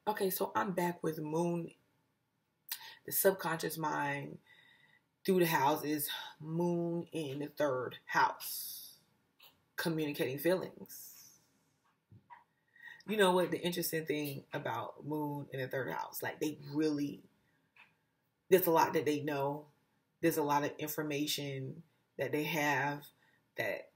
Okay, so I'm back with Moon, the subconscious mind through the houses, Moon in the third house, communicating feelings. You know what? The interesting thing about Moon in the third house, like they really, there's a lot that they know. There's a lot of information that they have that,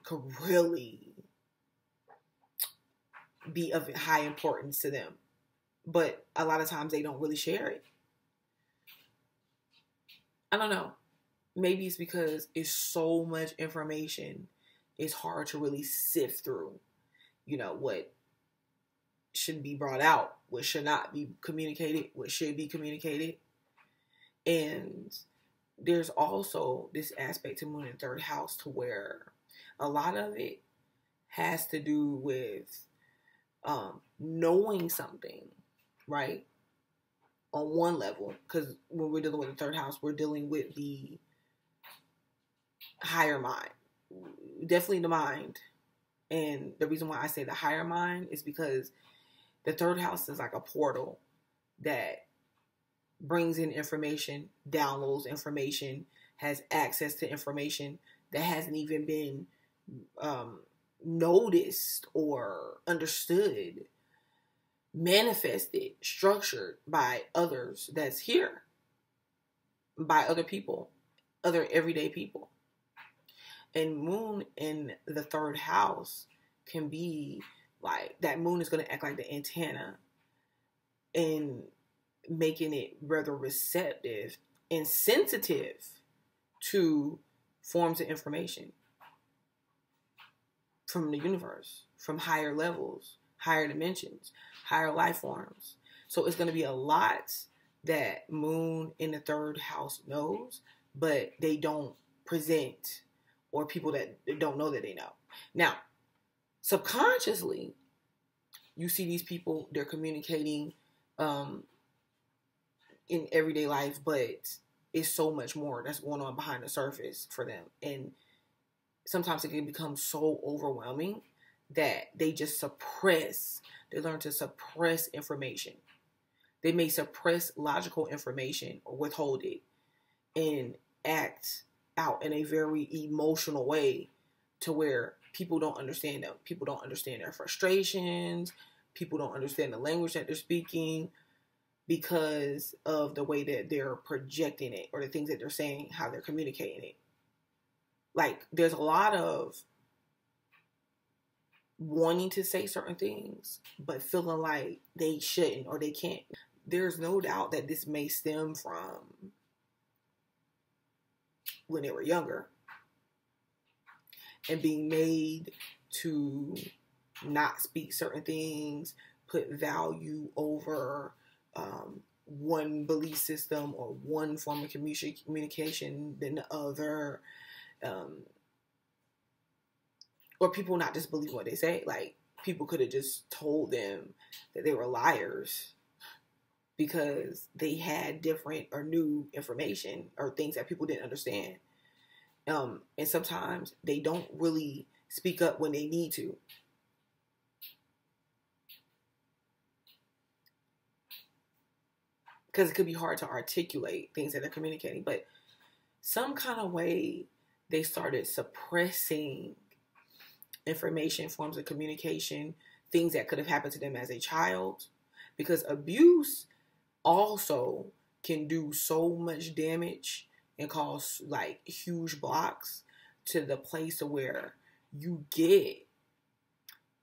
could really be of high importance to them. But a lot of times they don't really share it. I don't know. Maybe it's because it's so much information, it's hard to really sift through, what should be brought out, what should not be communicated, what should be communicated. And there's also this aspect to Moon in third house to where a lot of it has to do with knowing something, right? On one level, because when we're dealing with the third house, we're dealing with the higher mind, definitely the mind. And the reason why I say the higher mind is because the third house is like a portal that brings in information, downloads information, has access to information that hasn't even been noticed or understood, manifested, structured by others that's here, by other people, other everyday people. And Moon in the third house can be like, that Moon is going to act like the antenna and making it rather receptive and sensitive to forms of information from the universe, from higher levels, higher dimensions, higher life forms. So it's going to be a lot that Moon in the third house knows, but they don't present, or people that don't know that they know. Now, subconsciously, you see these people, they're communicating in everyday life, but it's so much more that's going on behind the surface for them. And sometimes it can become so overwhelming that they just suppress, they learn to suppress information. They may suppress logical information or withhold it and act out in a very emotional way to where people don't understand them. People don't understand their frustrations. People don't understand the language that they're speaking because of the way that they're projecting it or the things that they're saying, how they're communicating it. Like, there's a lot of wanting to say certain things, but feeling like they shouldn't or they can't. There's no doubt that this may stem from when they were younger and being made to not speak certain things, put value over one belief system or one form of communication than the other, or people not just believe what they say. Like, people could have just told them that they were liars because they had different or new information or things that people didn't understand. And sometimes they don't really speak up when they need to. Because it could be hard to articulate things that they're communicating. But some kind of way they started suppressing information, forms of communication, things that could have happened to them as a child. Because abuse also can do so much damage and cause like huge blocks to the place to where you get,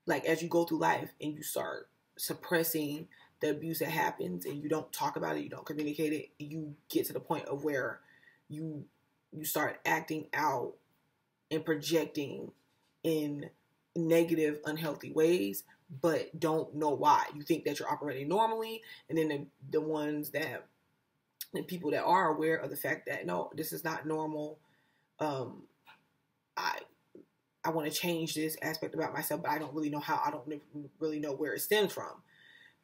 like, as you go through life and you start suppressing the abuse that happens and you don't talk about it, you don't communicate it, you get to the point of where you start acting out and projecting in negative, unhealthy ways, but don't know why. You think that you're operating normally, and then the people that are aware of the fact that no, this is not normal. I want to change this aspect about myself, but I don't really know how. I don't really know where it stems from.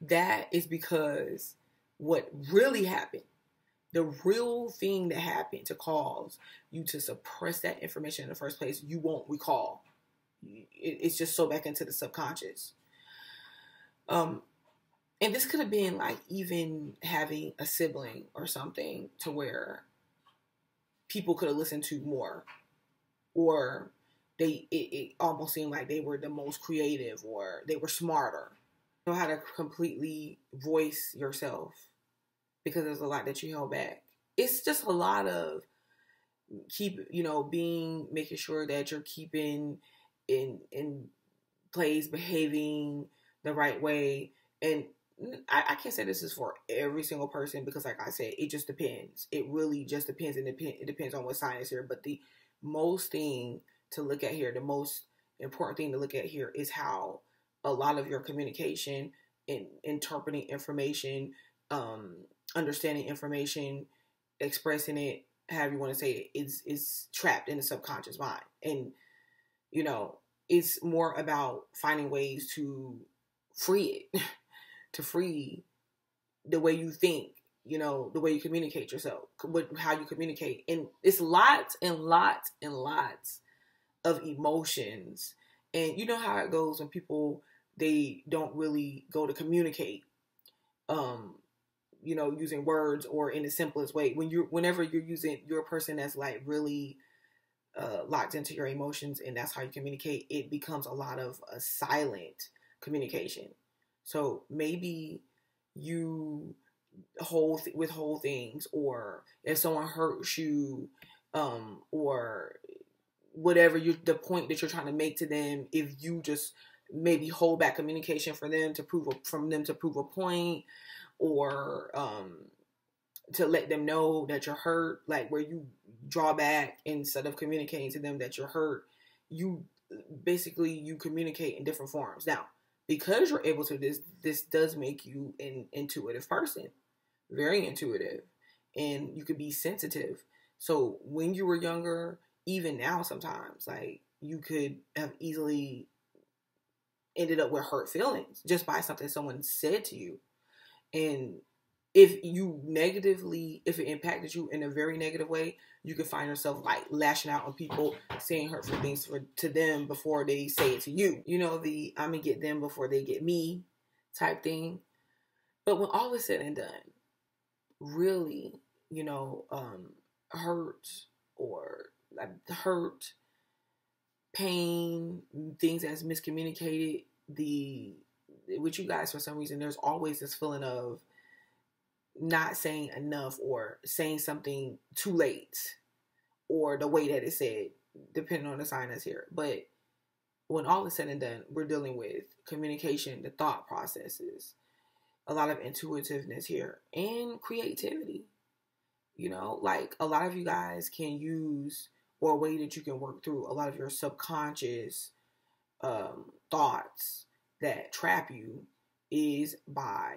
That is because what really happened, the real thing that happened to cause you to suppress that information in the first place, you won't recall. It's just so back into the subconscious. And this could have been like even having a sibling or something to where people could have listened to more, or it almost seemed like they were the most creative or they were smarter. Know how to completely voice yourself because there's a lot that you held back. It's just a lot of making sure that you're keeping in place, behaving the right way. And I can't say this is for every single person because, like I said, it just depends. It really just depends, and it depends on what sign is here. But the most thing to look at here, the most important thing to look at here is how a lot of your communication and interpreting information, understanding information, expressing it, however you want to say it, is trapped in the subconscious mind. And, it's more about finding ways to free it, to free the way you think, the way you communicate yourself, how you communicate. And it's lots and lots and lots of emotions. And you know how it goes when people, they don't really go to communicate, using words or in the simplest way. Whenever you're a person that's like really locked into your emotions and that's how you communicate, it becomes a lot of a silent communication. So maybe you withhold things, or if someone hurts you, or whatever the point that you're trying to make to them, if you just maybe hold back communication for them to prove a point, or to let them know that you're hurt, like where you draw back instead of communicating to them that you're hurt, you communicate in different forms. Now, because you're able to, this does make you an intuitive person, very intuitive, and you could be sensitive. So when you were younger, even now sometimes, like, you could have easily ended up with hurt feelings just by something someone said to you. And if it impacted you in a very negative way, you could find yourself like lashing out on people, saying hurtful things to them before they say it to you. The I'm gonna get them before they get me type thing. But when all is said and done, really, hurt, pain, things that's miscommunicated, with you guys, for some reason, there's always this feeling of not saying enough, or saying something too late, or the way that it's said, depending on the sign that's here. But when all is said and done, we're dealing with communication, the thought processes, a lot of intuitiveness here, and creativity. Like a lot of you guys can use, or a way that you can work through a lot of your subconscious thoughts that trap you is by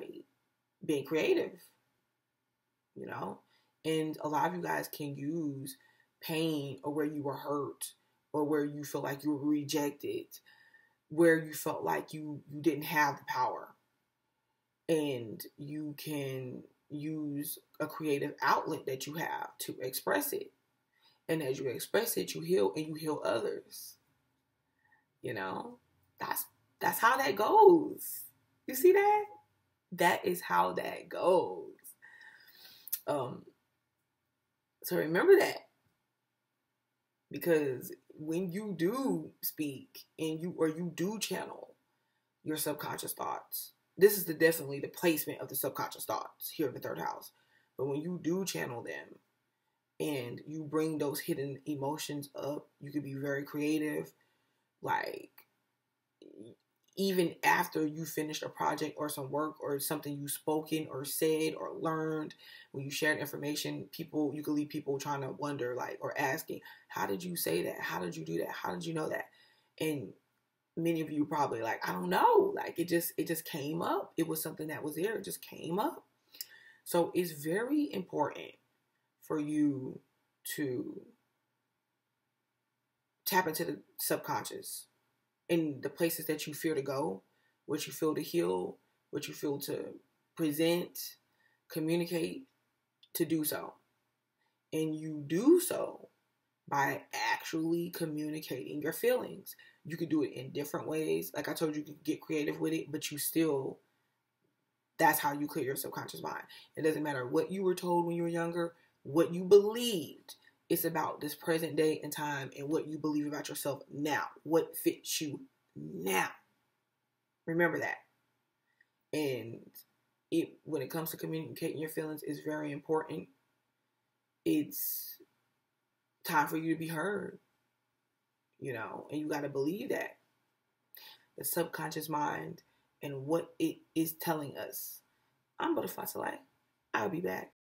being creative. And a lot of you guys can use pain, or where you were hurt, or where you feel like you were rejected, where you felt like you didn't have the power, and you can use a creative outlet that you have to express it. And as you express it, you heal, and you heal others. That's how that goes. You see that? That is how that goes. So remember that, because when you do speak and you do channel your subconscious thoughts, this is definitely the placement of the subconscious thoughts here in the third house. But when you do channel them and you bring those hidden emotions up, you can be very creative. Like, even after you finished a project or some work or something you spoken or said or learned, when you shared information, you could leave people trying to wonder, like, or asking, how did you say that? How did you do that? How did you know that? And many of you probably like, I don't know. Like, it just came up. It was something that was there. It just came up. So it's very important for you to tap into the subconscious in the places that you feel to go, what you feel to heal, what you feel to present, communicate, to do so. And you do so by actually communicating your feelings. You can do it in different ways. Like I told you, you can get creative with it, but That's how you clear your subconscious mind. It doesn't matter what you were told when you were younger, what you believed. It's about this present day and time and what you believe about yourself now. What fits you now. Remember that. And when it comes to communicating your feelings, it's very important. It's time for you to be heard. And you got to believe that. The subconscious mind and what it is telling us. I'm Butterfly Soleil. I'll be back.